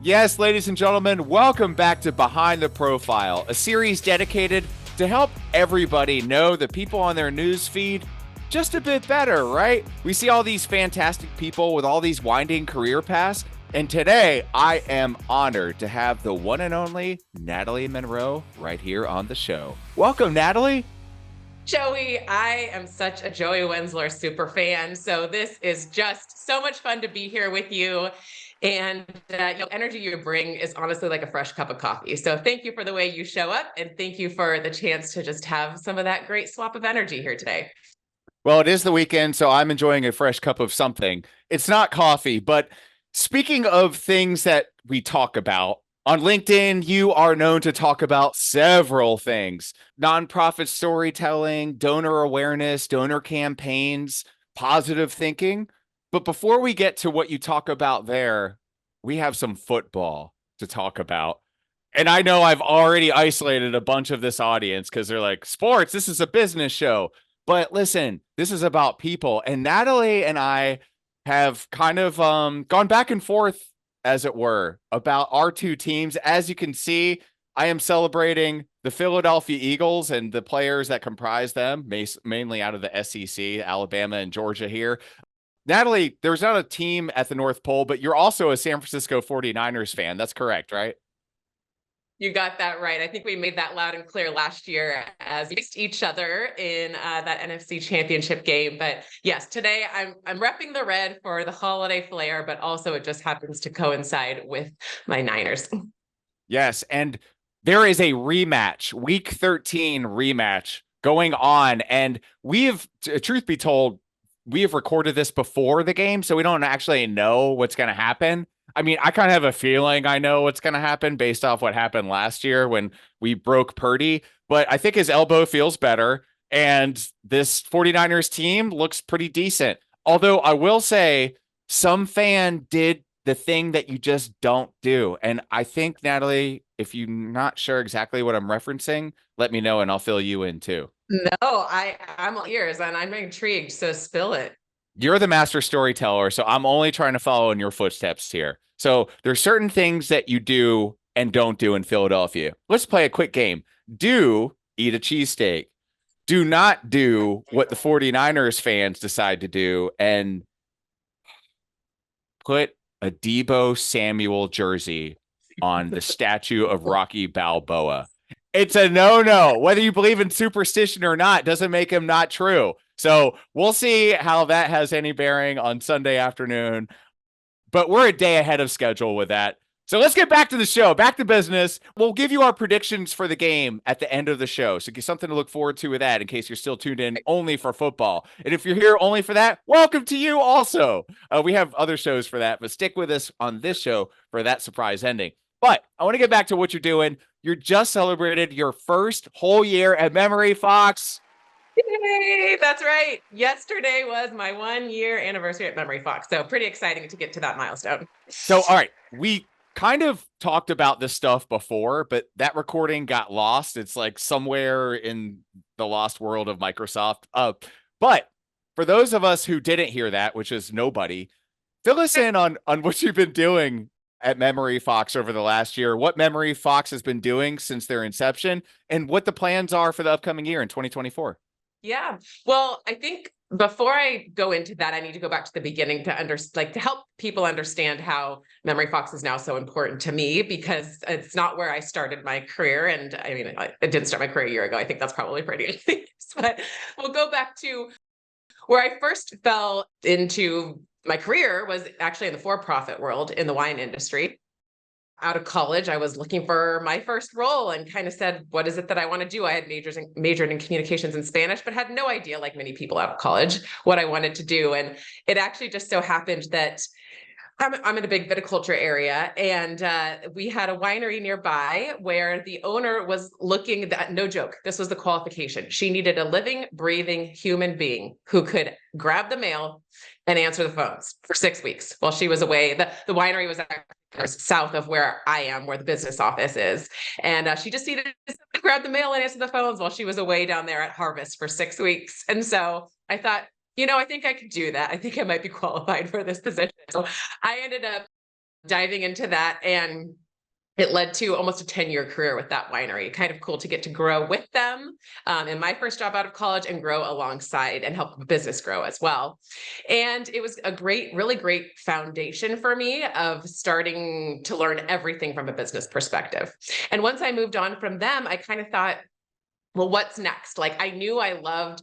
Yes, ladies and gentlemen, welcome back to Behind the Profile, a series dedicated to help everybody know the people on their news feed just a bit better, right? We see all these fantastic people with all these winding career paths, and today I am honored to have the one and only Natalie Monroe right here on the show. Welcome, Natalie. Joey, I am such a Joey Wensler super fan. So this is just so much fun to be here with you. And energy you bring is honestly like a fresh cup of coffee. So thank you for the way you show up, and thank you for the chance to just have some of that great swap of energy here today. Well, it is the weekend, so I'm enjoying a fresh cup of something. It's not coffee, but speaking of things that we talk about, on LinkedIn, you are known to talk about several things: nonprofit storytelling, donor awareness, donor campaigns, positive thinking. But before we get to what you talk about there, we have some football to talk about. And I know I've already isolated a bunch of this audience because they're like, sports, this is a business show. But listen, this is about people. And Natalie and I have kind of gone back and forth, as it were, about our two teams. As you can see, I am celebrating the Philadelphia Eagles and the players that comprise them, mainly out of the SEC, Alabama and Georgia here. Natalie, there's not a team at the North Pole, but you're also a San Francisco 49ers fan. That's correct, right? You got that right. I think we made that loud and clear last year as we faced each other in that NFC Championship game. But yes, today I'm repping the red for the holiday flair, but also it just happens to coincide with my Niners. Yes, and there is a rematch, week 13 rematch going on. And truth be told, we have recorded this before the game, so we don't actually know what's going to happen. I mean, I kind of have a feeling I know what's going to happen based off what happened last year when we broke Purdy, but I think his elbow feels better, and this 49ers team looks pretty decent. Although I will say some fan did the thing that you just don't do. And I think, Natalie, if you're not sure exactly what I'm referencing, let me know and I'll fill you in too. No, I'm all ears and I'm intrigued. So spill it. You're the master storyteller, so I'm only trying to follow in your footsteps here. So there's certain things that you do and don't do in Philadelphia. Let's play a quick game. Do eat a cheesesteak. Do not do what the 49ers fans decide to do and put a Debo Samuel jersey on the statue of Rocky Balboa. It's a no-no. Whether you believe in superstition or not doesn't make him not true. So we'll see how that has any bearing on Sunday afternoon. But we're a day ahead of schedule with that. So let's get back to the show, back to business. We'll give you our predictions for the game at the end of the show. So get something to look forward to with that in case you're still tuned in only for football. And if you're here only for that, welcome to you also. We have other shows for that, but stick with us on this show for that surprise ending. But I want to get back to what you're doing. You just celebrated your first whole year at Memory Fox. Yay, that's right. Yesterday was my 1 year anniversary at Memory Fox. So pretty exciting to get to that milestone. So, all right, we kind of talked about this stuff before, but that recording got lost. It's like somewhere in the lost world of Microsoft. But for those of us who didn't hear that, which is nobody, fill us in on what you've been doing at Memory Fox over the last year, what Memory Fox has been doing since their inception, and what the plans are for the upcoming year in 2024. Yeah. Well, I think before I go into that, I need to go back to the beginning to help people understand how Memory Fox is now so important to me, because it's not where I started my career. And I mean, I didn't start my career a year ago. I think that's probably pretty obvious, but we'll go back to where I first fell into my career was actually in the for-profit world in the wine industry. Out of college, I was looking for my first role and kind of said, what is it that I want to do? I had majored in communications and Spanish, but had no idea, like many people out of college, what I wanted to do. And it actually just so happened that I'm in a big viticulture area, and we had a winery nearby where the owner was looking that, no joke, this was the qualification. She needed a living, breathing human being who could grab the mail and answer the phones for 6 weeks while she was away. The winery was actually south of where I am, where the business office is. And she just needed to grab the mail and answer the phones while she was away down there at harvest for 6 weeks. And so I thought, I think I could do that. I think I might be qualified for this position. So I ended up diving into that, and it led to almost a 10-year career with that winery. Kind of cool to get to grow with them in my first job out of college and grow alongside and help the business grow as well. And it was a great, really great foundation for me of starting to learn everything from a business perspective. And once I moved on from them, I kind of thought, well, what's next? Like, I knew I loved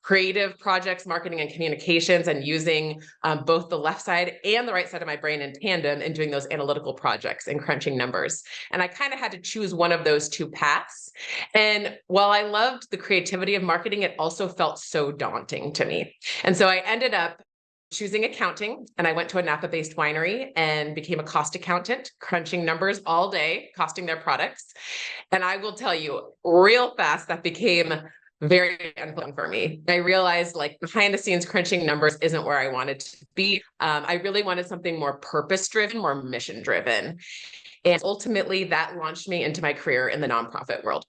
creative projects, marketing and communications, and using both the left side and the right side of my brain in tandem and doing those analytical projects and crunching numbers. And I kind of had to choose one of those two paths. And while I loved the creativity of marketing, it also felt so daunting to me. And so I ended up choosing accounting, and I went to a Napa-based winery and became a cost accountant, crunching numbers all day, costing their products. And I will tell you real fast, that became very unfun for me. I realized, like, behind the scenes crunching numbers isn't where I wanted to be. I really wanted something more purpose driven, more mission driven. And ultimately that launched me into my career in the nonprofit world.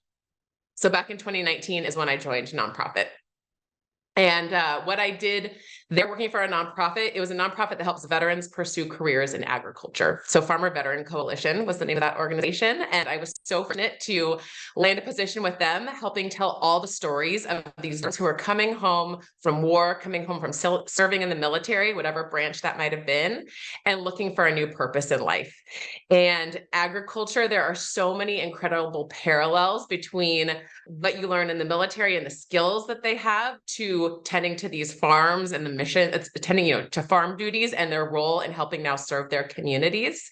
So back in 2019 is when I joined nonprofit. And what I did there, working for a nonprofit, it was a nonprofit that helps veterans pursue careers in agriculture. So Farmer Veteran Coalition was the name of that organization. And I was so fortunate to land a position with them, helping tell all the stories of these veterans who are coming home from war, coming home from serving in the military, whatever branch that might have been, and looking for a new purpose in life. And agriculture, there are so many incredible parallels between what you learn in the military and the skills that they have to tending to these farms and the mission, it's attending, to farm duties and their role in helping now serve their communities.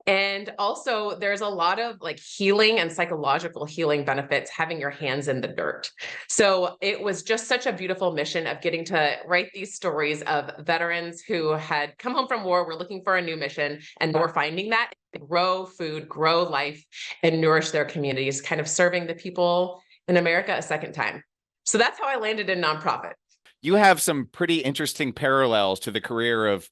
And also there's a lot of like healing and psychological healing benefits having your hands in the dirt. So it was just such a beautiful mission of getting to write these stories of veterans who had come home from war, were looking for a new mission, and were finding that, grow food, grow life, and nourish their communities, kind of serving the people in America a second time. So that's how I landed in nonprofit. You have some pretty interesting parallels to the career of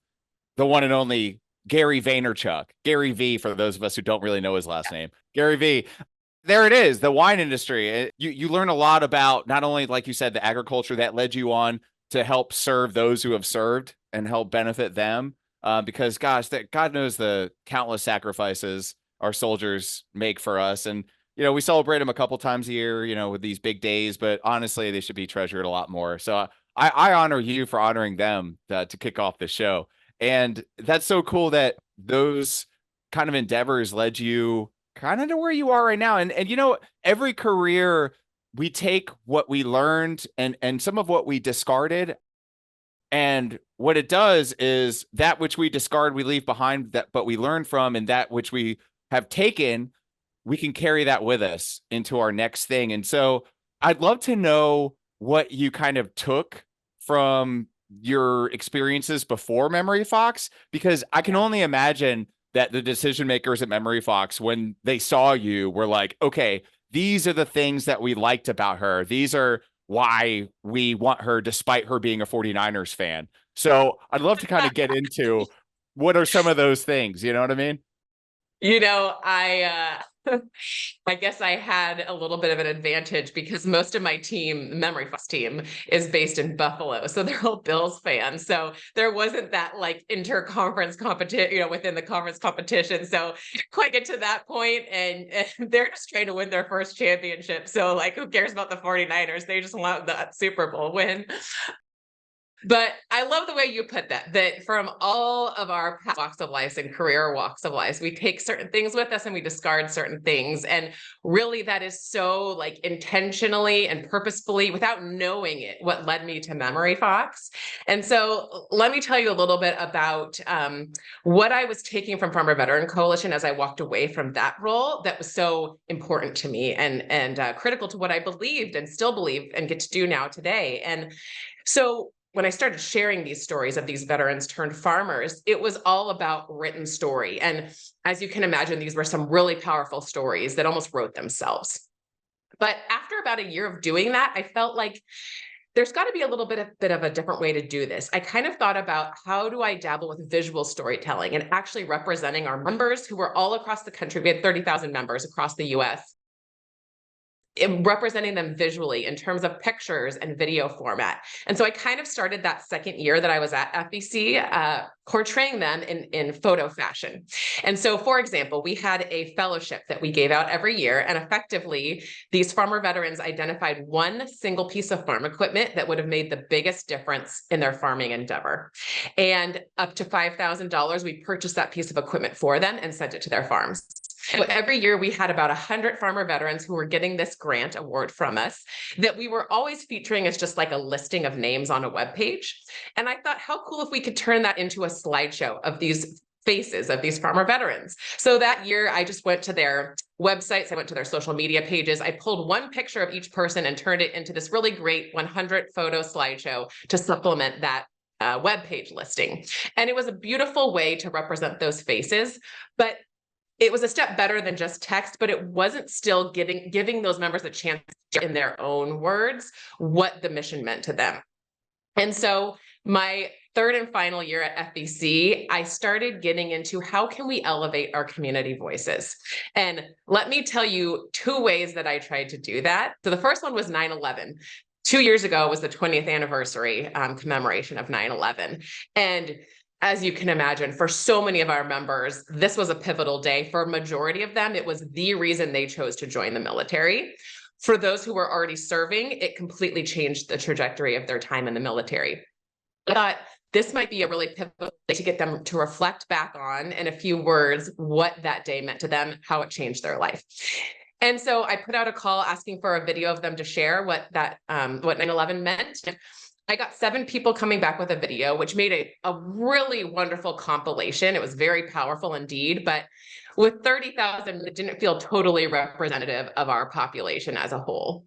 the one and only Gary Vaynerchuk, Gary V, for those of us who don't really know his last name. Gary V. There it is, the wine industry. You learn a lot about not only, like you said, the agriculture that led you on to help serve those who have served and help benefit them. Because gosh, God knows the countless sacrifices our soldiers make for us. And we celebrate them a couple times a year, with these big days, but honestly, they should be treasured a lot more. So I honor you for honoring them to kick off the show. And that's so cool that those kind of endeavors led you kind of to where you are right now. And every career, we take what we learned and some of what we discarded. And what it does is that which we discard, we leave behind, that but we learn from, and that which we have taken, we can carry that with us into our next thing. And so I'd love to know what you kind of took from your experiences before Memory Fox, because I can only imagine that the decision makers at Memory Fox, when they saw you, were like, okay, these are the things that we liked about her. These are why we want her, despite her being a 49ers fan. So I'd love to kind of get into what are some of those things, you know what I mean? I guess I had a little bit of an advantage because most of my team, Memory Fox team, is based in Buffalo. So they're all Bills fans. So there wasn't that like inter-conference competition, within the conference competition. So quite get to that point, and they're just trying to win their first championship. So like, who cares about the 49ers? They just want that Super Bowl win. But I love the way you put that from all of our walks of life and career walks of life, we take certain things with us and we discard certain things. And really that is so like intentionally and purposefully, without knowing it, what led me to Memory Fox. And so let me tell you a little bit about what I was taking from Farmer Veteran Coalition as I walked away from that role that was so important to me and critical to what I believed and still believe and get to do now today. And so when I started sharing these stories of these veterans turned farmers, it was all about written story. And as you can imagine, these were some really powerful stories that almost wrote themselves. But after about a year of doing that, I felt like there's got to be a little bit of a different way to do this. I kind of thought about, how do I dabble with visual storytelling and actually representing our members who were all across the country. We had 30,000 members across the US. representing them visually in terms of pictures and video format. And so I kind of started that second year that I was at FBC, portraying them in photo fashion. And so, for example, we had a fellowship that we gave out every year, and effectively these farmer veterans identified one single piece of farm equipment that would have made the biggest difference in their farming endeavor. And up to $5,000, we purchased that piece of equipment for them and sent it to their farms. So every year we had about 100 farmer veterans who were getting this grant award from us that we were always featuring as just like a listing of names on a web page. And I thought, how cool if we could turn that into a slideshow of these faces of these farmer veterans. So that year I just went to their websites, I went to their social media pages, I pulled one picture of each person and turned it into this really great 100 photo slideshow to supplement that web page listing. And it was a beautiful way to represent those faces, but it was a step better than just text, but it wasn't still giving those members a chance in their own words what the mission meant to them. And so my third and final year at FBC, I started getting into how can we elevate our community voices? And let me tell you two ways that I tried to do that. So the first one was 9/11. 2 years ago was the 20th anniversary commemoration of 9/11. And as you can imagine, for so many of our members, this was a pivotal day. For a majority of them, it was the reason they chose to join the military. For those who were already serving, it completely changed the trajectory of their time in the military. I thought this might be a really pivotal day to get them to reflect back on, in a few words, what that day meant to them, how it changed their life. And so I put out a call asking for a video of them to share what 9/11 meant. I got 7 people coming back with a video, which made a really wonderful compilation. It was very powerful indeed, but with 30,000, it didn't feel totally representative of our population as a whole.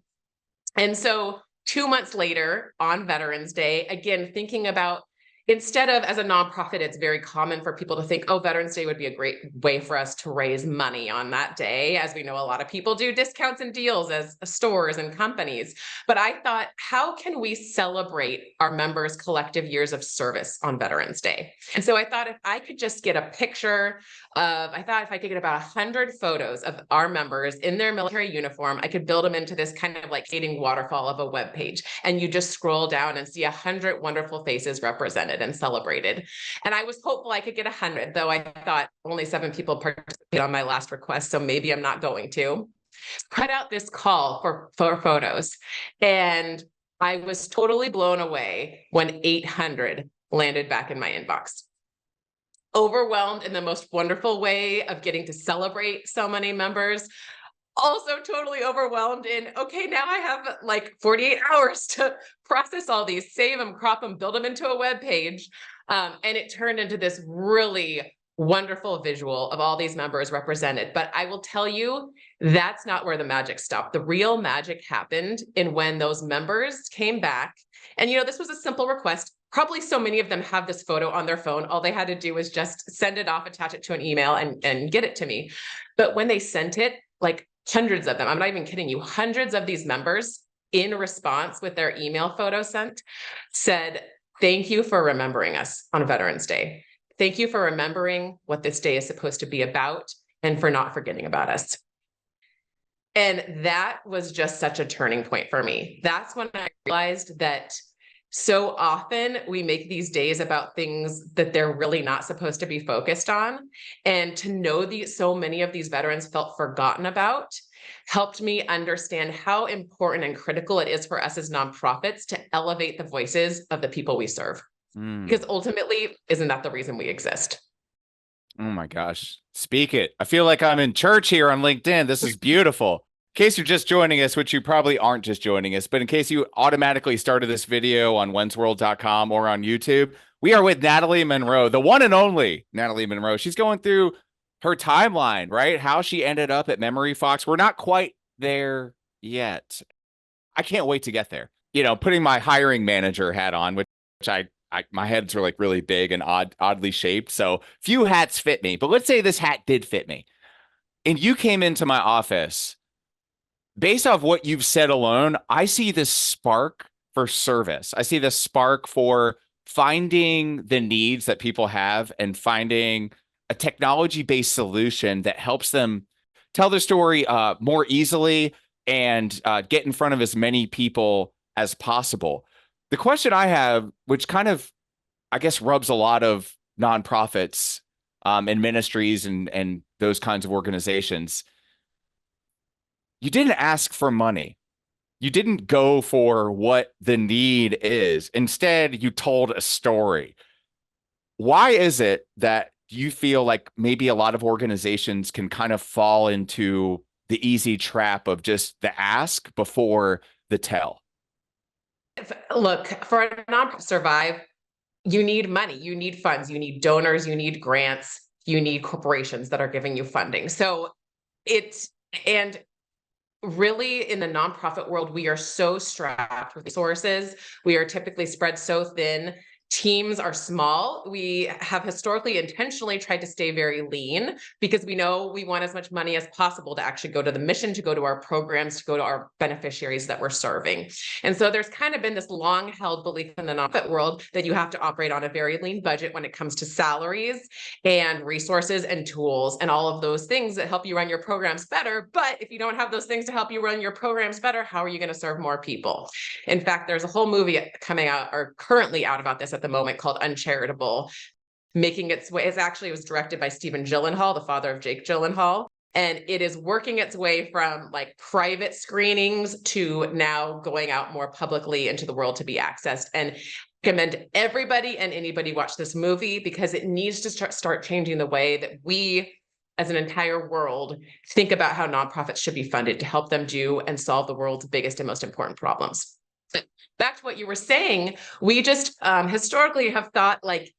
And so 2 months later, on Veterans Day, again, thinking about, instead of, as a nonprofit, it's very common for people to think, oh, Veterans Day would be a great way for us to raise money on that day. As we know, a lot of people do discounts and deals as stores and companies. But I thought, how can we celebrate our members' collective years of service on Veterans Day? And so I thought if I could just get a picture of, I thought if I could get about 100 photos of our members in their military uniform, I could build them into this kind of like fading waterfall of a web page. And you just scroll down and see 100 wonderful faces represented and celebrated. And I was hopeful I could get 100, though I thought only 7 people participated on my last request, so maybe I'm not going to. Put out this call for photos, and I was totally blown away when 800 landed back in my inbox. Overwhelmed in the most wonderful way of getting to celebrate so many members. Also totally overwhelmed in, okay, now I have like 48 hours to process all these, save them, crop them, build them into a web page. And it turned into this really wonderful visual of all these members represented. But I will tell you, that's not where the magic stopped. The real magic happened in when those members came back. And, you know, this was a simple request. Probably so many of them have this photo on their phone. All they had to do was just send it off, attach it to an email, and get it to me. But when they sent it, like hundreds of them, I'm not even kidding you, hundreds of these members in response with their email photo sent said, thank you for remembering us on Veterans Day. Thank you for remembering what this day is supposed to be about and for not forgetting about us. And that was just such a turning point for me. That's when I realized that so often we make these days about things that they're really not supposed to be focused on. And to know so many of these veterans felt forgotten about helped me understand how important and critical it is for us as nonprofits to elevate the voices of the people we serve. Because ultimately, isn't that the reason we exist? Oh my gosh. Speak it. I feel like I'm in church here on LinkedIn. This is beautiful. In case you're just joining us, which you probably aren't just joining us, but in case you automatically started this video on wensworld.com or on YouTube, we are with Natalie Monroe, the one and only Natalie Monroe. She's going through her timeline, right? How she ended up at Memory Fox. We're not quite there yet. I can't wait to get there. You know, putting my hiring manager hat on, which my heads are like really big and oddly shaped. So few hats fit me, but let's say this hat did fit me. And you came into my office. Based off what you've said alone, I see this spark for service. I see this spark for finding the needs that people have and finding a technology-based solution that helps them tell their story more easily, and get in front of as many people as possible. The question I have, which kind of, I guess, rubs a lot of nonprofits and ministries and those kinds of organizations, you didn't ask for money. You didn't go for what the need is. Instead, you told a story. Why is it that you feel like maybe a lot of organizations can kind of fall into the easy trap of just the ask before the tell? Look, for a nonprofit to survive, you need money, you need funds, you need donors, you need grants, you need corporations that are giving you funding. So it's, and really in the nonprofit world, we are so strapped with resources. We are typically spread so thin. Teams are small. We have historically intentionally tried to stay very lean because we know we want as much money as possible to actually go to the mission, to go to our programs, to go to our beneficiaries that we're serving. And so there's kind of been this long held belief in the nonprofit world that you have to operate on a very lean budget when it comes to salaries and resources and tools and all of those things that help you run your programs better. But if you don't have those things to help you run your programs better, how are you going to serve more people? In fact, there's a whole movie coming out or currently out about this at the moment called Uncharitable, making its way. It was directed by Stephen Gyllenhaal, the father of Jake Gyllenhaal. And it is working its way from like private screenings to now going out more publicly into the world to be accessed. And recommend everybody and anybody watch this movie because it needs to start changing the way that we as an entire world think about how nonprofits should be funded to help them do and solve the world's biggest and most important problems. Back to what you were saying, we just historically have thought like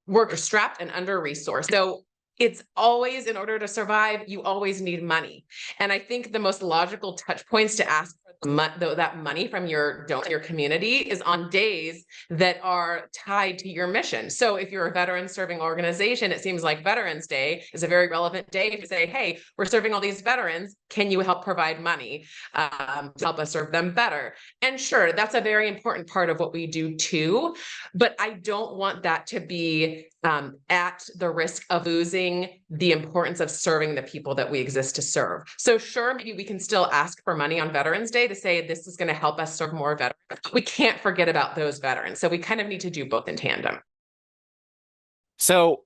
we're strapped and under-resourced. So it's always, in order to survive, you always need money. And I think the most logical touch points to ask for that money from your donor, your community, is on days that are tied to your mission. So if you're a veteran serving organization, it seems like Veterans Day is a very relevant day to say, hey, we're serving all these veterans. Can you help provide money to help us serve them better? And sure, that's a very important part of what we do too. But I don't want that to be at the risk of losing the importance of serving the people that we exist to serve. So sure, maybe we can still ask for money on Veterans Day to say this is going to help us serve more veterans. We can't forget about those veterans. So we kind of need to do both in tandem. So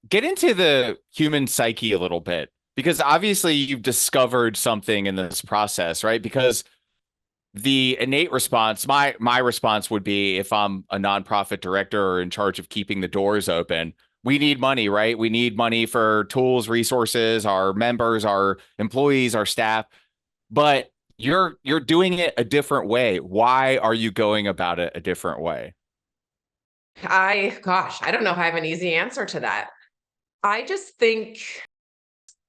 get into the human psyche a little bit, because obviously you've discovered something in this process, right? Because the innate response, my response would be, if I'm a nonprofit director or in charge of keeping the doors open, we need money, right? We need money for tools, resources, our members, our employees, our staff. But you're doing it a different way. Why are you going about it a different way? I don't know if I have an easy answer to that. I just think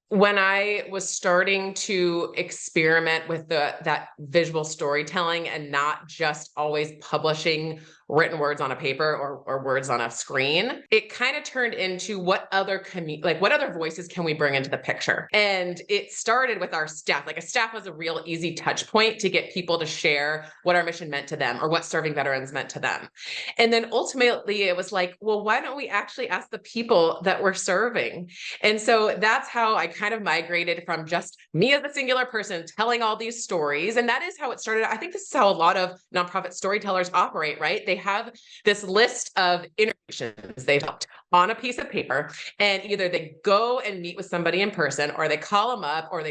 when I was starting to experiment with that visual storytelling and not just always publishing written words on a paper or words on a screen, it kind of turned into what other voices can we bring into the picture? And it started with our staff. Like a staff was a real easy touch point to get people to share what our mission meant to them or what serving veterans meant to them. And then ultimately it was like, well, why don't we actually ask the people that we're serving? And so that's how I kind of migrated from just me as a singular person telling all these stories. And that is how it started. I think this is how a lot of nonprofit storytellers operate, right? They have this list of interactions they've helped on a piece of paper, and either they go and meet with somebody in person, or they call them up, or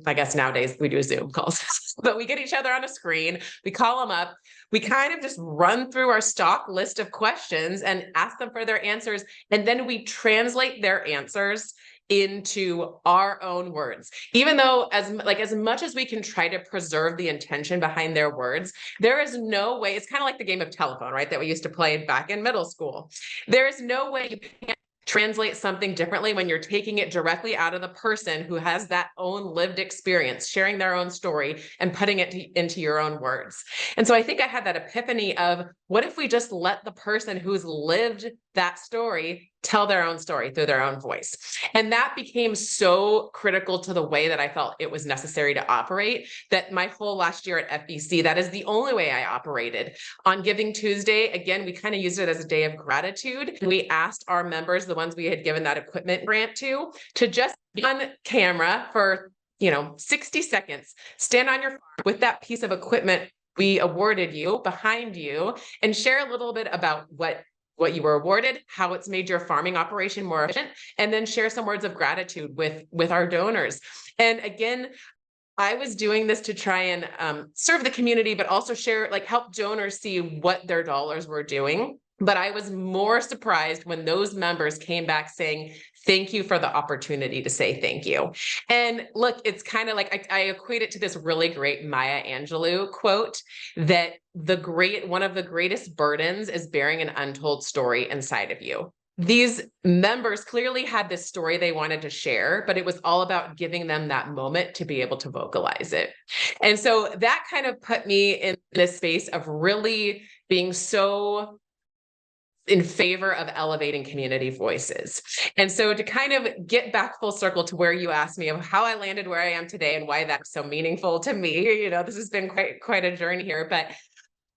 I guess nowadays we do Zoom calls, but we get each other on a screen, we call them up, we kind of just run through our stock list of questions and ask them for their answers. And then we translate their answers into our own words. Even though as much as we can try to preserve the intention behind their words, there is no way. It's kind of like the game of telephone, right? That we used to play back in middle school. There is no way you can translate something differently when you're taking it directly out of the person who has that own lived experience, sharing their own story and putting it into your own words. And so I think I had that epiphany of, what if we just let the person who's lived that story tell their own story through their own voice? And that became so critical to the way that I felt it was necessary to operate, that my whole last year at FBC, that is the only way I operated. On Giving Tuesday, again, we kind of used it as a day of gratitude. We asked our members, the ones we had given that equipment grant to just be on camera for 60 seconds, stand on your farm with that piece of equipment we awarded you behind you and share a little bit about what you were awarded, how it's made your farming operation more efficient, and then share some words of gratitude with our donors. And again, I was doing this to try and serve the community, but also share, like help donors see what their dollars were doing. But I was more surprised when those members came back saying, thank you for the opportunity to say thank you. And look, it's kind of like I equate it to this really great Maya Angelou quote that one of the greatest burdens is bearing an untold story inside of you. These members clearly had this story they wanted to share, but it was all about giving them that moment to be able to vocalize it. And so that kind of put me in this space of really being so in favor of elevating community voices. And so to kind of get back full circle to where you asked me of how I landed where I am today and why that's so meaningful to me, this has been quite a journey here, but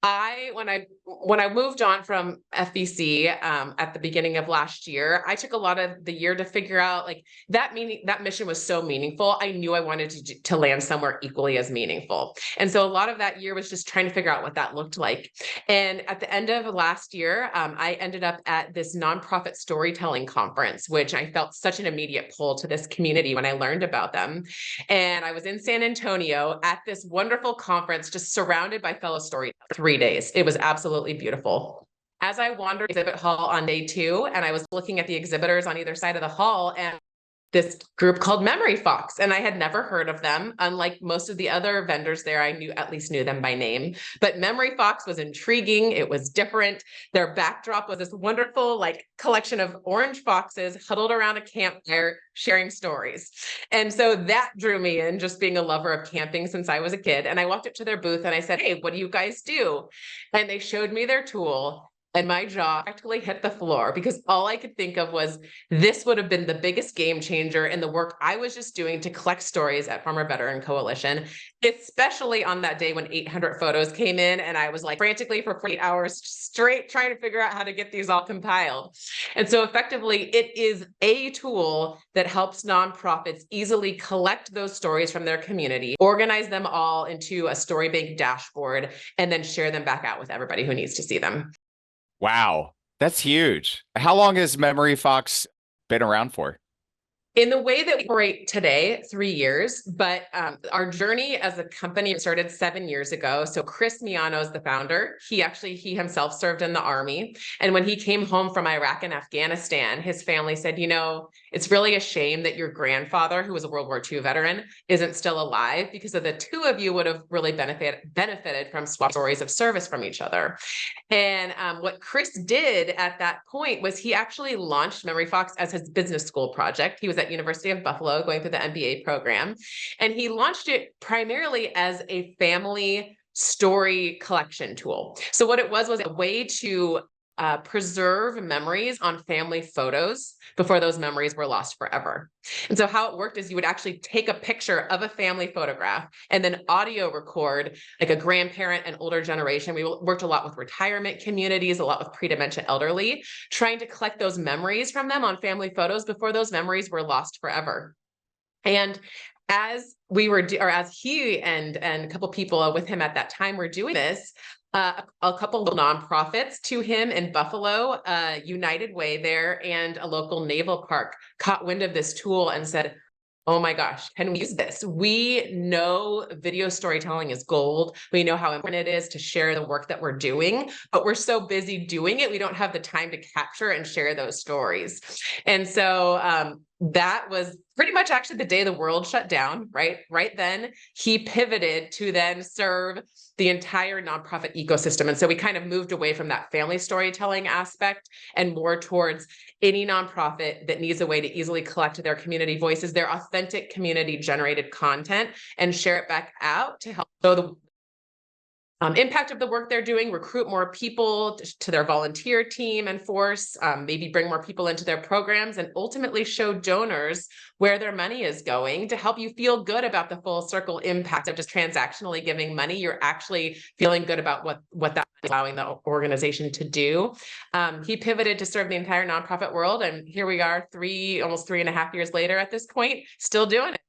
when I moved on from FBC at the beginning of last year, I took a lot of the year to figure out like that mission was so meaningful. I knew I wanted to land somewhere equally as meaningful. And so a lot of that year was just trying to figure out what that looked like. And at the end of last year, I ended up at this nonprofit storytelling conference, which I felt such an immediate pull to this community when I learned about them. And I was in San Antonio at this wonderful conference, just surrounded by fellow storytellers. 3 days. It was absolutely beautiful. As I wandered exhibit hall on day 2, and I was looking at the exhibitors on either side of the hall, and this group called Memory Fox, and I had never heard of them. Unlike most of the other vendors there, I at least knew them by name. But Memory Fox was intriguing. It was different. Their backdrop was this wonderful collection of orange foxes huddled around a campfire sharing stories. And so that drew me in, just being a lover of camping since I was a kid. And I walked up to their booth and I said, hey, what do you guys do? And they showed me their tool. And my jaw practically hit the floor because all I could think of was this would have been the biggest game changer in the work I was just doing to collect stories at Farmer Veteran Coalition, especially on that day when 800 photos came in and I was frantically for 48 hours straight trying to figure out how to get these all compiled. And so effectively, it is a tool that helps nonprofits easily collect those stories from their community, organize them all into a story bank dashboard, and then share them back out with everybody who needs to see them. Wow, that's huge. How long has Memory Fox been around for? In the way that we operate today, 3 years, but our journey as a company started 7 years ago. So Chris Miano is the founder. He himself served in the Army. And when he came home from Iraq and Afghanistan, his family said, it's really a shame that your grandfather, who was a World War II veteran, isn't still alive, because of the two of you would have really benefited from swap stories of service from each other. And what Chris did at that point was he actually launched Memory Fox as his business school project. He was at University of Buffalo going through the MBA program. And he launched it primarily as a family story collection tool. So what it was a way to preserve memories on family photos before those memories were lost forever. And so how it worked is you would actually take a picture of a family photograph and then audio record a grandparent and older generation. We worked a lot with retirement communities, a lot with pre-dementia elderly, trying to collect those memories from them on family photos before those memories were lost forever. And as he and a couple people with him at that time were doing this, a couple of nonprofits to him in Buffalo, United Way there, and a local naval park caught wind of this tool and said, oh my gosh, can we use this? We know video storytelling is gold. We know how important it is to share the work that we're doing, but we're so busy doing it, we don't have the time to capture and share those stories. And so that was pretty much actually the day the world shut down, right? Right then, he pivoted to then serve the entire nonprofit ecosystem. And so we kind of moved away from that family storytelling aspect and more towards any nonprofit that needs a way to easily collect their community voices, their authentic community generated content, and share it back out to help show the impact of the work they're doing, recruit more people to their volunteer team and force, maybe bring more people into their programs, and ultimately show donors where their money is going to help you feel good about the full circle impact of just transactionally giving money. You're actually feeling good about what that is allowing the organization to do. He pivoted to serve the entire nonprofit world, and here we are almost 3.5 years later at this point, still doing it.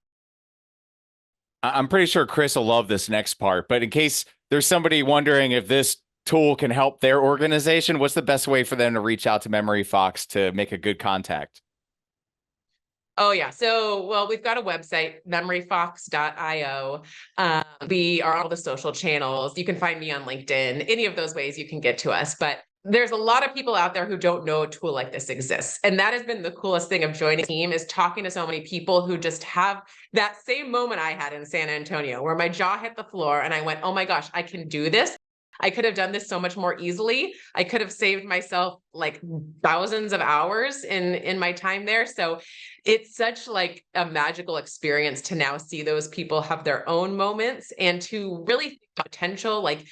I'm pretty sure Chris will love this next part, but in case there's somebody wondering if this tool can help their organization, what's the best way for them to reach out to Memory Fox to make a good contact? Oh yeah. So, well, we've got a website, memoryfox.io. We are on all the social channels. You can find me on LinkedIn. Any of those ways you can get to us. But there's a lot of people out there who don't know a tool like this exists. And that has been the coolest thing of joining a team, is talking to so many people who just have that same moment I had in San Antonio, where my jaw hit the floor and I went, oh my gosh, I can do this. I could have done this so much more easily. I could have saved myself like thousands of hours in my time there. So it's such like a magical experience to now see those people have their own moments and to really think about potential. Like,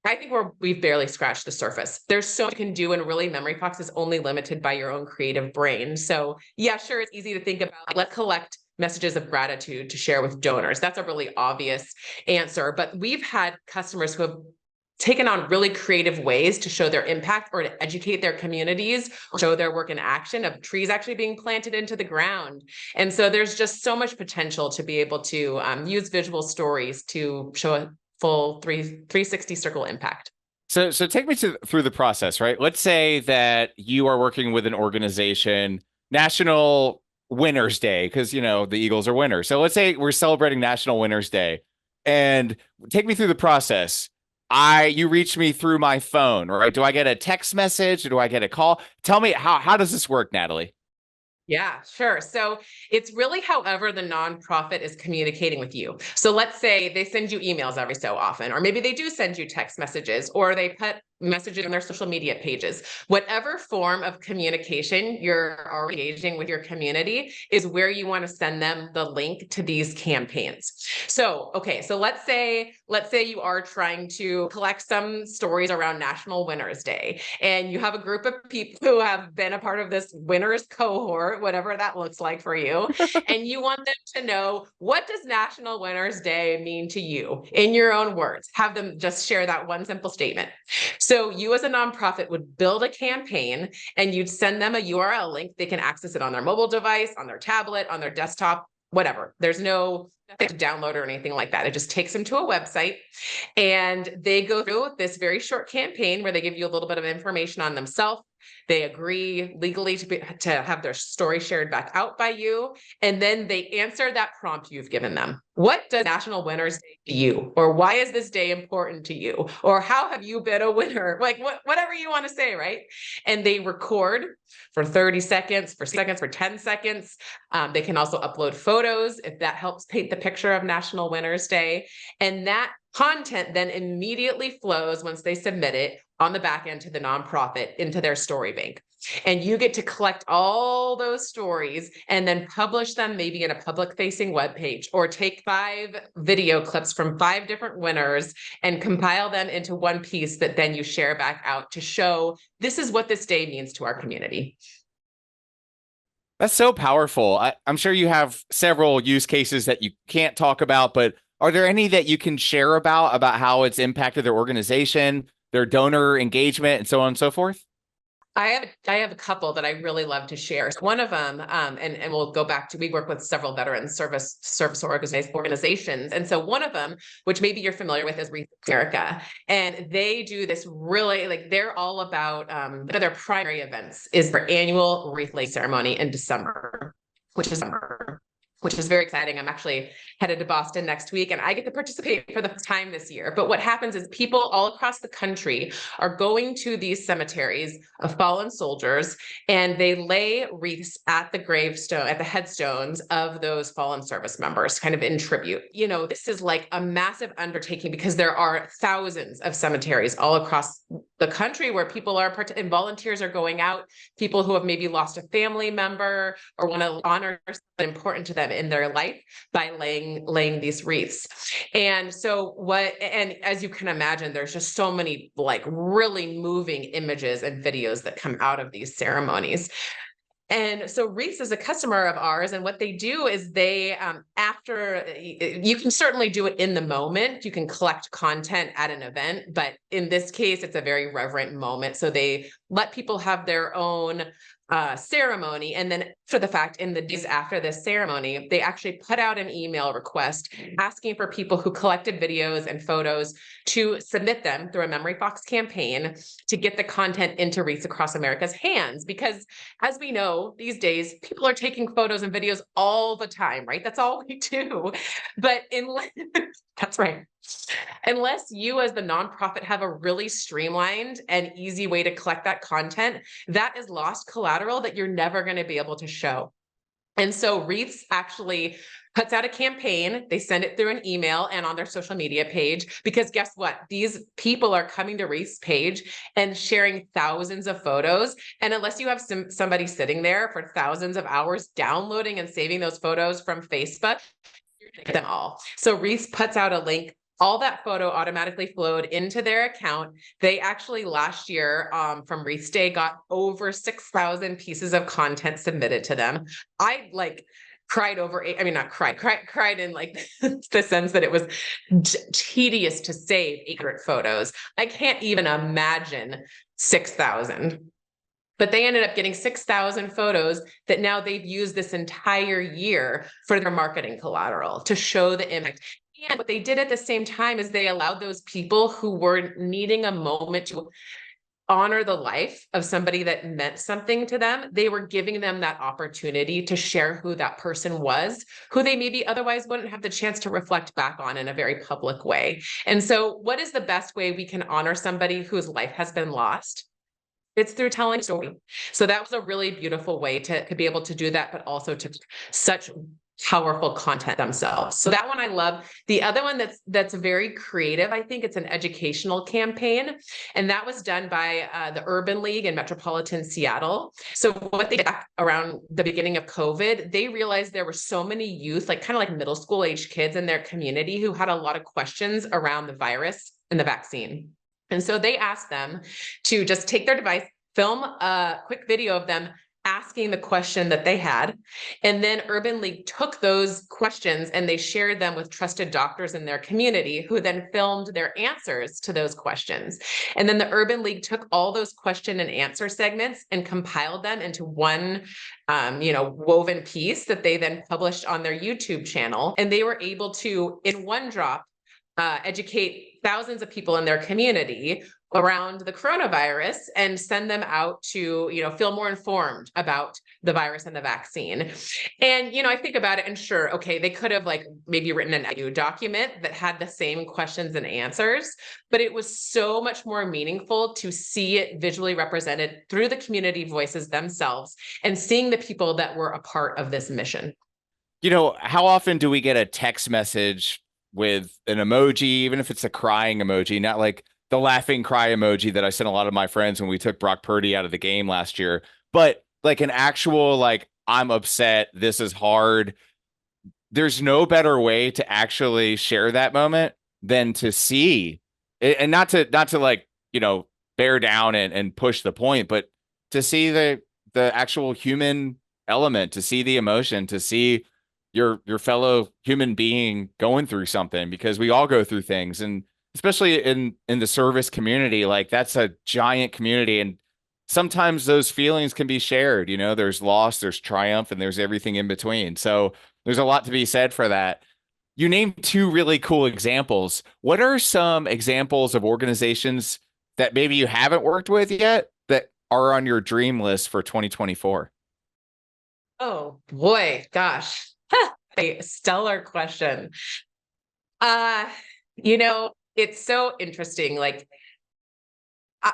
I think we've barely scratched the surface. There's so much you can do, and really Memory Fox is only limited by your own creative brain. So yeah, sure, it's easy to think about, like, let's collect messages of gratitude to share with donors. That's a really obvious answer. But we've had customers who have taken on really creative ways to show their impact or to educate their communities, or show their work in action of trees actually being planted into the ground. And so there's just so much potential to be able to use visual stories to show a full 360 circle impact. So take me through the process, right? Let's say that you are working with an organization, National Winners Day, because the Eagles are winners. So let's say we're celebrating National Winners Day, and take me through the process. You reach me through my phone, right? Do I get a text message or do I get a call? Tell me how does this work, Natalie? Yeah, sure. So it's really however the nonprofit is communicating with you. So let's say they send you emails every so often, or maybe they do send you text messages, or they put messages on their social media pages. Whatever form of communication you're engaging with your community is where you want to send them the link to these campaigns. So, okay, so let's say you are trying to collect some stories around National Winners Day, and you have a group of people who have been a part of this winners cohort, whatever that looks like for you, and you want them to know, what does National Winners Day mean to you in your own words? Have them just share that one simple statement. So you as a nonprofit would build a campaign and you'd send them a URL link. They can access it on their mobile device, on their tablet, on their desktop, whatever. There's no nothing to download or anything like that. It just takes them to a website, and they go through this very short campaign where they give you a little bit of information on themselves. They agree legally to have their story shared back out by you. And then they answer that prompt you've given them. What does National Winners Day to you? Or why is this day important to you? Or how have you been a winner? Like whatever you want to say, right? And they record for 30 seconds, for 10 seconds. They can also upload photos if that helps paint the picture of National Winners Day. And that content then immediately flows, once they submit it, on the back end to the nonprofit into their story bank. And you get to collect all those stories and then publish them maybe in a public facing webpage, or take 5 video clips from 5 different winners and compile them into one piece that then you share back out to show, this is what this day means to our community. That's so powerful. I'm sure you have several use cases that you can't talk about, but are there any that you can share about how it's impacted their organization, their donor engagement, and so on and so forth? I have a couple that I really love to share. One of them, and we'll go back to, we work with several veteran service organizations, and so one of them, which maybe you're familiar with, is Wreath America, and they do this really, like, they're all about one of their primary events is their annual wreath laying ceremony in December, which is very exciting. I'm actually headed to Boston next week, and I get to participate for the first time this year. But what happens is people all across the country are going to these cemeteries of fallen soldiers, and they lay wreaths at the gravestone, at the headstones of those fallen service members, kind of in tribute. This is like a massive undertaking because there are thousands of cemeteries all across the country where people are, and volunteers are going out, people who have maybe lost a family member or want to honor something important to them in their life by laying these wreaths. And as you can imagine, there's just so many like really moving images and videos that come out of these ceremonies. And so Wreaths is a customer of ours, and what they do is they, after, you can certainly do it in the moment, you can collect content at an event, but in this case, it's a very reverent moment. So they let people have their own ceremony. And then for the fact, in the days after this ceremony, they actually put out an email request asking for people who collected videos and photos to submit them through a Memory Fox campaign to get the content into Wreaths Across America's hands. Because as we know, these days, people are taking photos and videos all the time, right? That's all we do. But that's right. Unless you as the nonprofit have a really streamlined and easy way to collect that content, that is lost collateral that you're never going to be able to show. And so Wreaths actually puts out a campaign. They send it through an email and on their social media page, because guess what? These people are coming to Wreaths page and sharing thousands of photos. And unless you have somebody sitting there for thousands of hours downloading and saving those photos from Facebook, you're going to get them all. So Wreaths puts out a link. All that photo automatically flowed into their account. They actually last year from Wreaths Day got over 6,000 pieces of content submitted to them. I cried over, I mean, not cried in like the sense that it was tedious to save accurate photos. I can't even imagine 6,000. But they ended up getting 6,000 photos that now they've used this entire year for their marketing collateral to show the impact. And what they did at the same time is they allowed those people who were needing a moment to honor the life of somebody that meant something to them. They were giving them that opportunity to share who that person was, who they maybe otherwise wouldn't have the chance to reflect back on in a very public way. And so what is the best way we can honor somebody whose life has been lost? It's through telling a story. So that was a really beautiful way to be able to do that, but also to such powerful content themselves. So that one I love. The other one that's very creative, I think it's an educational campaign, and that was done by the Urban League in metropolitan Seattle. So what they did around the beginning of COVID, they realized there were so many youth, like kind of like middle school age kids in their community who had a lot of questions around the virus and the vaccine. And so they asked them to just take their device, film a quick video of them asking the question that they had. And then Urban League took those questions and they shared them with trusted doctors in their community, who then filmed their answers to those questions. And then the Urban League took all those question and answer segments and compiled them into one woven piece that they then published on their YouTube channel. And they were able to, in one drop, educate thousands of people in their community around the coronavirus and send them out to, feel more informed about the virus and the vaccine. And, I think about it and sure, okay, they could have maybe written an EU document that had the same questions and answers, but it was so much more meaningful to see it visually represented through the community voices themselves and seeing the people that were a part of this mission. How often do we get a text message with an emoji, even if it's a crying emoji, not like the laughing cry emoji that I sent a lot of my friends when we took Brock Purdy out of the game last year, but like an actual, I'm upset, this is hard. There's no better way to actually share that moment than to see and not to bear down and push the point, but to see the actual human element, to see the emotion, to see your fellow human being going through something, because we all go through things. And especially in the service community, that's a giant community. And sometimes those feelings can be shared. There's loss, there's triumph, and there's everything in between. So there's a lot to be said for that. You named two really cool examples. What are some examples of organizations that maybe you haven't worked with yet that are on your dream list for 2024? Oh boy, gosh. A stellar question. It's so interesting.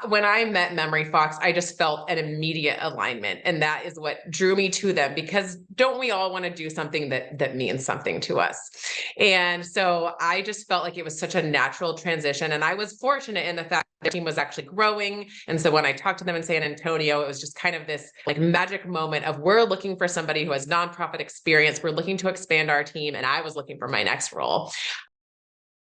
When I met Memory Fox, I just felt an immediate alignment, and that is what drew me to them, because don't we all want to do something that means something to us? And so I just felt like it was such a natural transition, and I was fortunate in the fact the team was actually growing. And so when I talked to them in San Antonio, it was just kind of this magic moment of, we're looking for somebody who has nonprofit experience. We're looking to expand our team, and I was looking for my next role.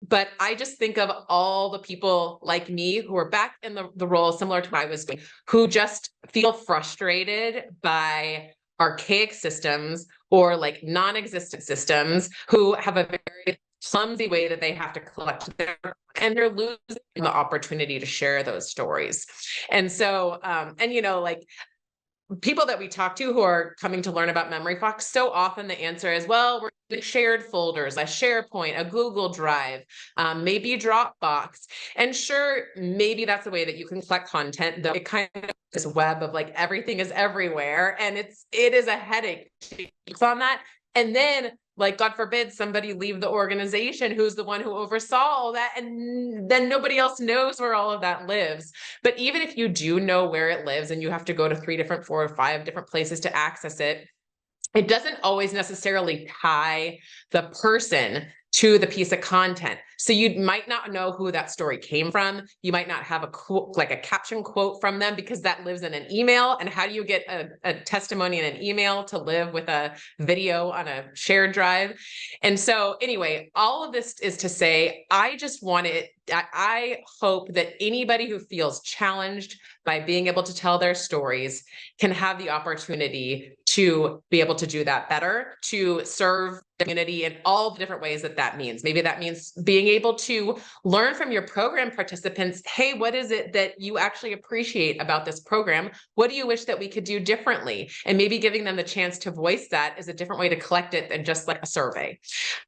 But I just think of all the people like me who are back in the role similar to what I was doing, who just feel frustrated by archaic systems or non-existent systems, who have a very clumsy way that they have to collect and they're losing the opportunity to share those stories. And so, people that we talk to who are coming to learn about Memory Fox, so often the answer is, well, we're in shared folders, a SharePoint, a Google Drive, maybe Dropbox. And sure, maybe that's the way that you can collect content, though it kind of this web of like everything is everywhere. And it is a headache on that. And then, like, God forbid somebody leave the organization who's the one who oversaw all that, and then nobody else knows where all of that lives. But even if you do know where it lives and you have to go to 3 different, 4 or 5 different places to access it, it doesn't always necessarily tie the person to the piece of content. So you might not know who that story came from. You might not have a quote, like a caption quote from them, because that lives in an email. And how do you get a testimony in an email to live with a video on a shared drive? And so anyway, all of this is to say, I hope that anybody who feels challenged by being able to tell their stories can have the opportunity to be able to do that better, to serve the community in all the different ways that means. Maybe that means being able to learn from your program participants, hey, what is it that you actually appreciate about this program? What do you wish that we could do differently? And maybe giving them the chance to voice that is a different way to collect it than just like a survey.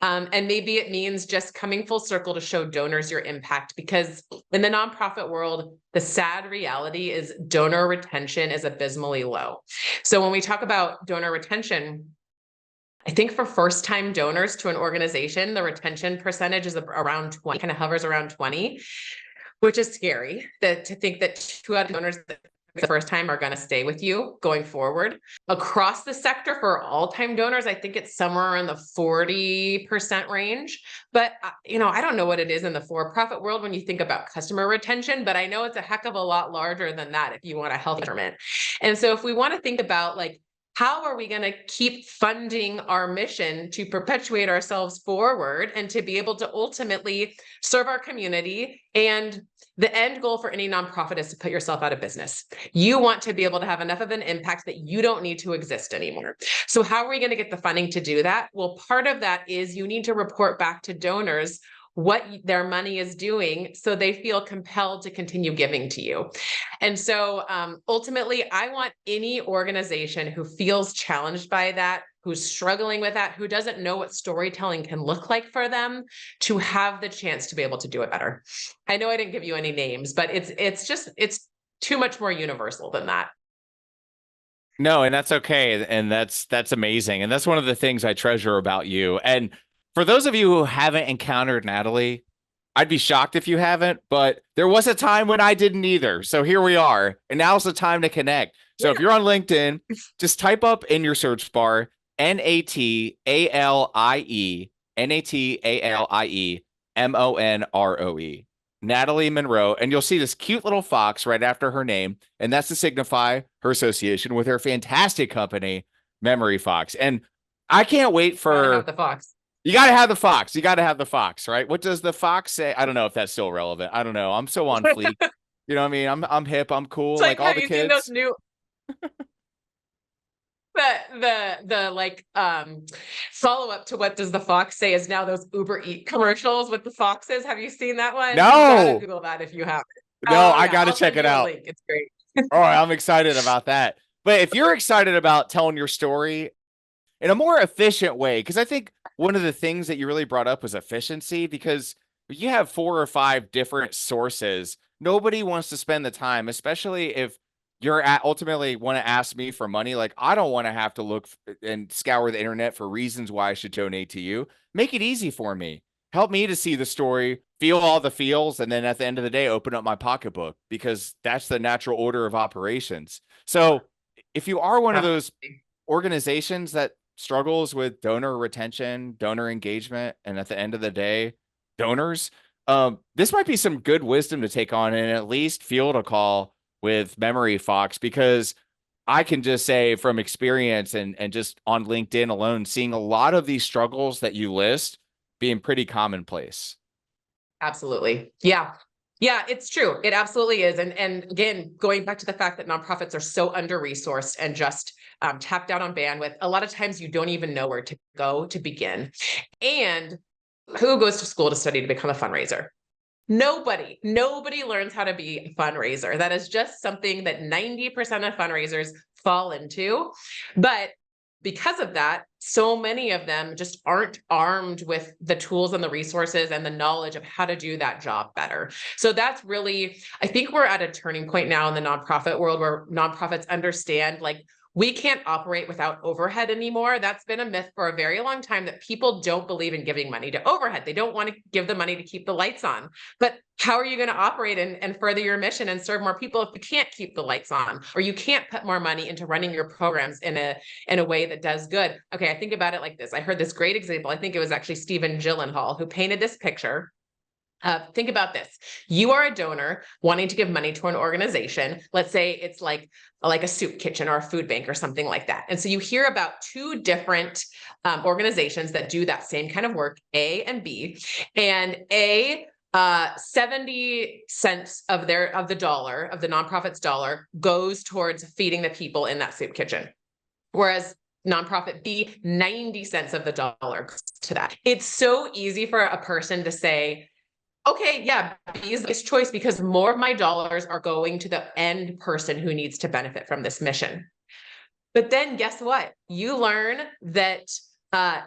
And maybe it means just coming full circle to show donors your impact, because in the nonprofit world, the sad reality is donor retention is abysmally low. So when we talk about donor retention, I think for first-time donors to an organization, the retention percentage is around 20, kind of hovers around 20, which is scary to think that 2 out of donors the first time are going to stay with you going forward. Across the sector for all-time donors, I think it's somewhere in the 40% range. But I don't know what it is in the for-profit world when you think about customer retention, but I know it's a heck of a lot larger than that if you want a health measurement. And so if we want to think about, like, how are we going to keep funding our mission to perpetuate ourselves forward and to be able to ultimately serve our community? And the end goal for any nonprofit is to put yourself out of business. You want to be able to have enough of an impact that you don't need to exist anymore. So how are we going to get the funding to do that? Well, part of that is you need to report back to donors what their money is doing so they feel compelled to continue giving to you. And so ultimately, I want any organization who feels challenged by that, who's struggling with that, who doesn't know what storytelling can look like for them, to have the chance to be able to do it better. I know I didn't give you any names, but it's too much more universal than that. No, and that's okay. And that's amazing. And that's one of the things I treasure about you. And for those of you who haven't encountered Natalie, I'd be shocked if you haven't, but there was a time when I didn't either. So here we are. And now's the time to connect. So if you're on LinkedIn, just type up in your search bar Natalie, Natalie Monroe, Natalie Monroe, and you'll see this cute little fox right after her name. And that's to signify her association with her fantastic company, Memory Fox. And I can't wait for the fox. You got to have the fox. You got to have the fox, right? What does the fox say? I don't know if that's still relevant. I don't know. I'm so on fleek. You know what I mean? I'm hip. I'm cool. It's like all the kids. Those new the follow up to what does the fox say is now those Uber Eat commercials with the foxes. Have you seen that one? No. You gotta Google that if you haven't. No, I got to check it out. It's great. All right, I'm excited about that. But if you're excited about telling your story in a more efficient way, because I think one of the things that you really brought up was efficiency, because you have 4 or 5 different sources. Nobody wants to spend the time, especially if you're ultimately want to ask me for money. Like, I don't want to have to look and scour the internet for reasons why I should donate to you. Make it easy for me. Help me to see the story, feel all the feels, and then at the end of the day, open up my pocketbook, because that's the natural order of operations. So if you are one of those organizations that struggles with donor retention, donor engagement, and at the end of the day, donors, this might be some good wisdom to take on and at least field a call with Memory Fox, because I can just say from experience and just on LinkedIn alone, seeing a lot of these struggles that you list being pretty commonplace. Absolutely. Yeah. Yeah, it's true. It absolutely is. And again, going back to the fact that nonprofits are so under-resourced and just tapped out on bandwidth, a lot of times you don't even know where to go to begin. And who goes to school to study to become a fundraiser? Nobody learns how to be a fundraiser. That is just something that 90% of fundraisers fall into. But because of that, so many of them just aren't armed with the tools and the resources and the knowledge of how to do that job better. So that's really, I think we're at a turning point now in the nonprofit world where nonprofits understand, like, we can't operate without overhead anymore. That's been a myth for a very long time, that people don't believe in giving money to overhead. They don't want to give the money to keep the lights on. But how are you going to operate and further your mission and serve more people if you can't keep the lights on, or you can't put more money into running your programs in a way that does good? Okay, I think about it like this. I heard this great example. I think it was actually Stephen Gyllenhaal who painted this picture. Think about this. You are a donor wanting to give money to an organization. Let's say it's like a soup kitchen or a food bank or something like that. And so you hear about two different organizations that do that same kind of work, A and B. And A, 70 cents of the dollar, of the nonprofit's dollar, goes towards feeding the people in that soup kitchen. Whereas nonprofit B, 90 cents of the dollar goes to that. It's so easy for a person to say, okay, yeah, B is this choice because more of my dollars are going to the end person who needs to benefit from this mission. But then guess what? You learn that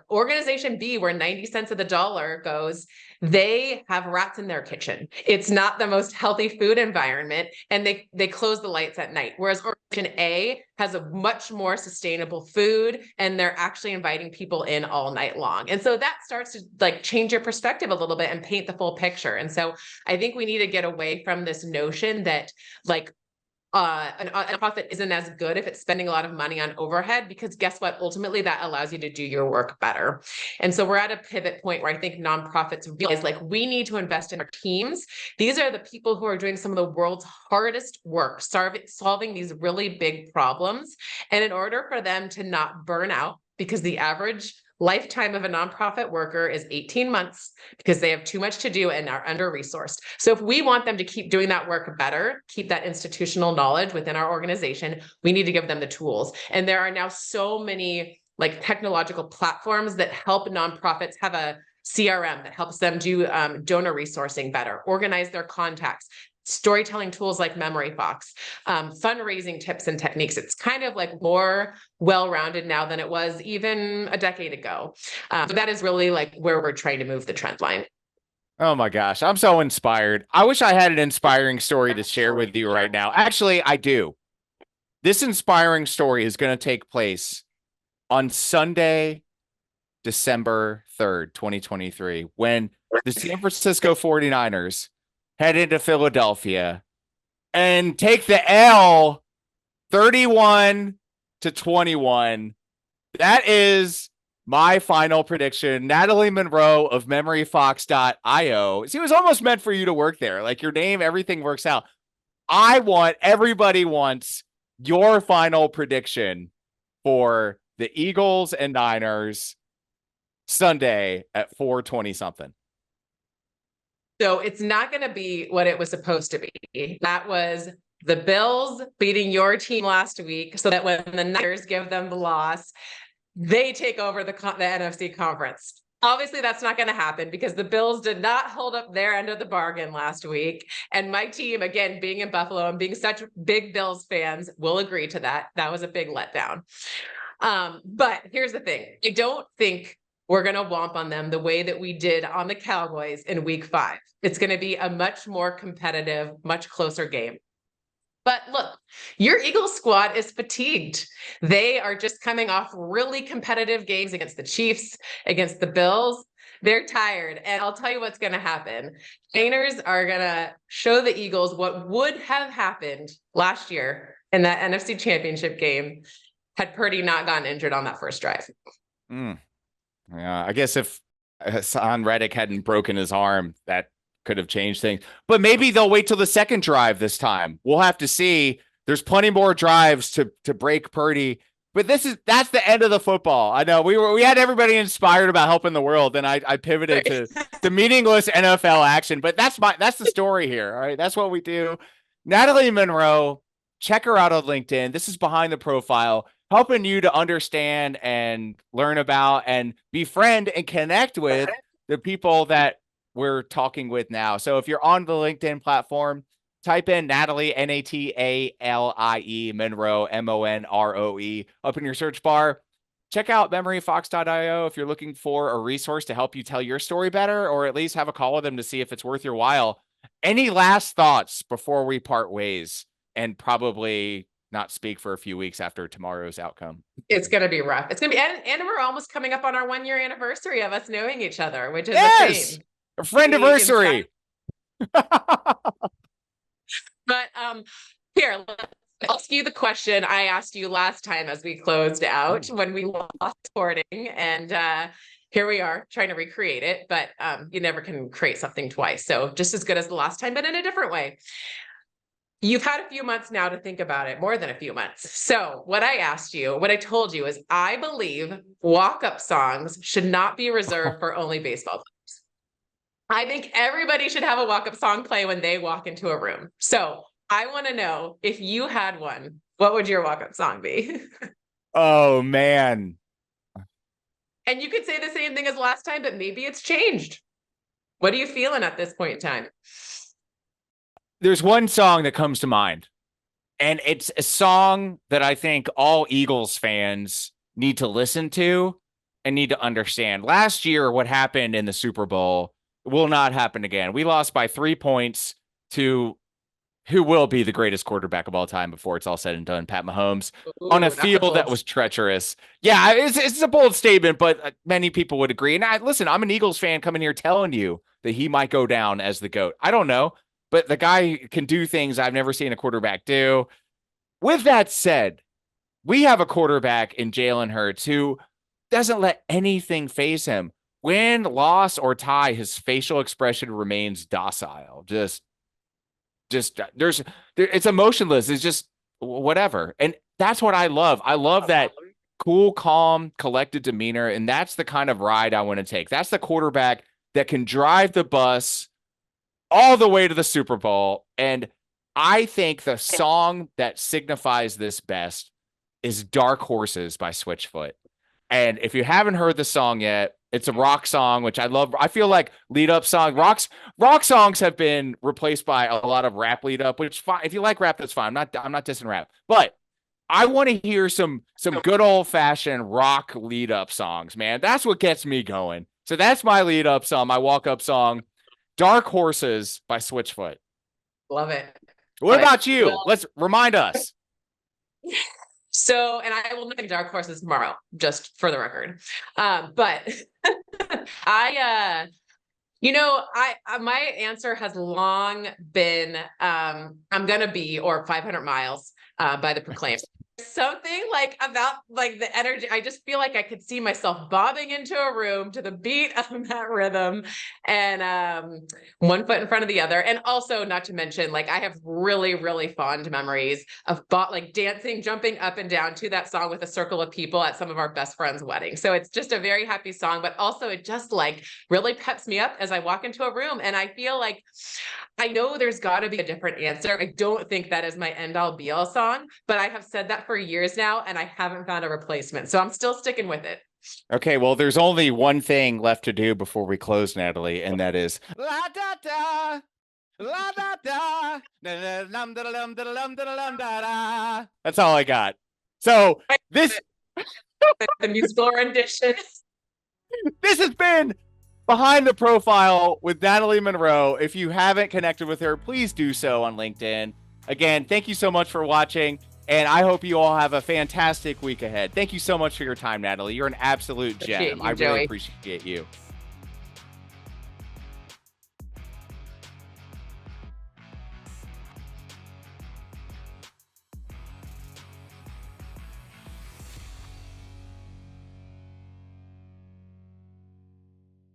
organization B, where 90 cents of the dollar goes, they have rats in their kitchen. It's not the most healthy food environment, and they close the lights at night. Whereas organization A has a much more sustainable food, and they're actually inviting people in all night long. And so that starts to like change your perspective a little bit and paint the full picture. And so I think we need to get away from this notion that like a nonprofit isn't as good if it's spending a lot of money on overhead, because guess what? Ultimately, that allows you to do your work better. And so we're at a pivot point where I think nonprofits realize, like, we need to invest in our teams. These are the people who are doing some of the world's hardest work, solving these really big problems. And in order for them to not burn out, because the average lifetime of a nonprofit worker is 18 months because they have too much to do and are under-resourced. So if we want them to keep doing that work better, keep that institutional knowledge within our organization, we need to give them the tools. And there are now so many like technological platforms that help nonprofits have a CRM that helps them do donor resourcing better, organize their contacts, storytelling tools like MemoryFox, fundraising tips and techniques. It's kind of like more well-rounded now than it was even a decade ago. So that is really like where we're trying to move the trend line. Oh my gosh, I'm so inspired. I wish I had an inspiring story to share with you right now. Actually, I do. This inspiring story is going to take place on Sunday, December 3rd, 2023, when the San Francisco 49ers head into Philadelphia and take the L 31-21. That is my final prediction. Natalie Monroe of MemoryFox.io. See, it was almost meant for you to work there. Like your name, everything works out. Everybody wants your final prediction for the Eagles and Niners Sunday at 4:20 something. So it's not going to be what it was supposed to be. That was the Bills beating your team last week so that when the Niners give them the loss, they take over the NFC conference. Obviously, that's not going to happen because the Bills did not hold up their end of the bargain last week. And my team, again, being in Buffalo and being such big Bills fans, will agree to that. That was a big letdown. But here's the thing. I don't think we're going to womp on them the way that we did on the Cowboys in week 5. It's going to be a much more competitive, much closer game. But look, your Eagles squad is fatigued. They are just coming off really competitive games against the Chiefs, against the Bills. They're tired. And I'll tell you what's going to happen. Trainers are going to show the Eagles what would have happened last year in that NFC Championship game had Purdy not gotten injured on that first drive. Yeah, I guess if Hassan Reddick hadn't broken his arm, that could have changed things. But maybe they'll wait till the second drive this time. We'll have to see. There's plenty more drives to break Purdy. But that's the end of the football. I know we had everybody inspired about helping the world, and I pivoted to meaningless NFL action. But that's the story here. All right, that's what we do. Natalie Monroe, check her out on LinkedIn. This is behind the profile, helping you to understand and learn about and befriend and connect with the people that we're talking with now. So if you're on the LinkedIn platform, type in Natalie, Natalie Monroe, Monroe, up in your search bar. Check out memoryfox.io if you're looking for a resource to help you tell your story better, or at least have a call with them to see if it's worth your while. Any last thoughts before we part ways and probably not speak for a few weeks after tomorrow's outcome? It's going to be rough. It's going to be, and we're almost coming up on our 1 year anniversary of us knowing each other, which is a shame. A friend-iversary. But here, let's ask you the question I asked you last time as we closed out when we lost recording, and here we are trying to recreate it, but you never can create something twice. So just as good as the last time, but in a different way. You've had a few months now to think about it, more than a few months. So what I told you is I believe walk-up songs should not be reserved for only baseball players. I think everybody should have a walk-up song play when they walk into a room. So I want to know, if you had one, what would your walk-up song be? Oh, man. And you could say the same thing as last time, but maybe it's changed. What are you feeling at this point in time? There's one song that comes to mind, and it's a song that I think all Eagles fans need to listen to and need to understand. Last year, what happened in the Super Bowl will not happen again. We lost by 3 points to who will be the greatest quarterback of all time before it's all said and done, Pat Mahomes, on a field that was treacherous. Yeah, it's a bold statement, but many people would agree. And listen, I'm an Eagles fan coming here telling you that he might go down as the GOAT. I don't know, but the guy can do things I've never seen a quarterback do. With that said, we have a quarterback in Jalen Hurts who doesn't let anything faze him. Win, loss, or tie, his facial expression remains docile. It's emotionless. It's just whatever. And that's what I love. I love that cool, calm, collected demeanor. And that's the kind of ride I want to take. That's the quarterback that can drive the bus all the way to the Super Bowl. And I think the song that signifies this best is Dark Horses by Switchfoot. And if you haven't heard the song yet, it's a rock song, which I love. I feel like lead up song rock songs have been replaced by a lot of rap lead up, which is fine. If you like rap, that's fine. I'm not dissing rap, but I want to hear some good old fashioned rock lead up songs, man. That's what gets me going. So that's my lead up song, my walk up song, Dark Horses by Switchfoot. Love it. What about you? Well, let's remind us. So, and I will make Dark Horses tomorrow, just for the record. But my answer has long been, I'm gonna be, or 500 miles by the Proclaims. Something like about like the energy. I just feel like I could see myself bobbing into a room to the beat of that rhythm, and one foot in front of the other. And also, not to mention, like, I have really, really fond memories of like dancing, jumping up and down to that song with a circle of people at some of our best friends' weddings. So it's just a very happy song, but also it just like really peps me up as I walk into a room. And I feel like I know there's got to be a different answer. I don't think that is my end all be all song, but I have said that for years now, and I haven't found a replacement. So I'm still sticking with it. Okay, well, there's only one thing left to do before we close, Natalie, and that is la da da, la da da, that's all I got. So this the musical rendition. This has been Behind the Profile with Natalie Monroe. If you haven't connected with her, please do so on LinkedIn. Again, thank you so much for watching, and I hope you all have a fantastic week ahead. Thank you so much for your time, Natalie. You're an absolute gem. I really appreciate you.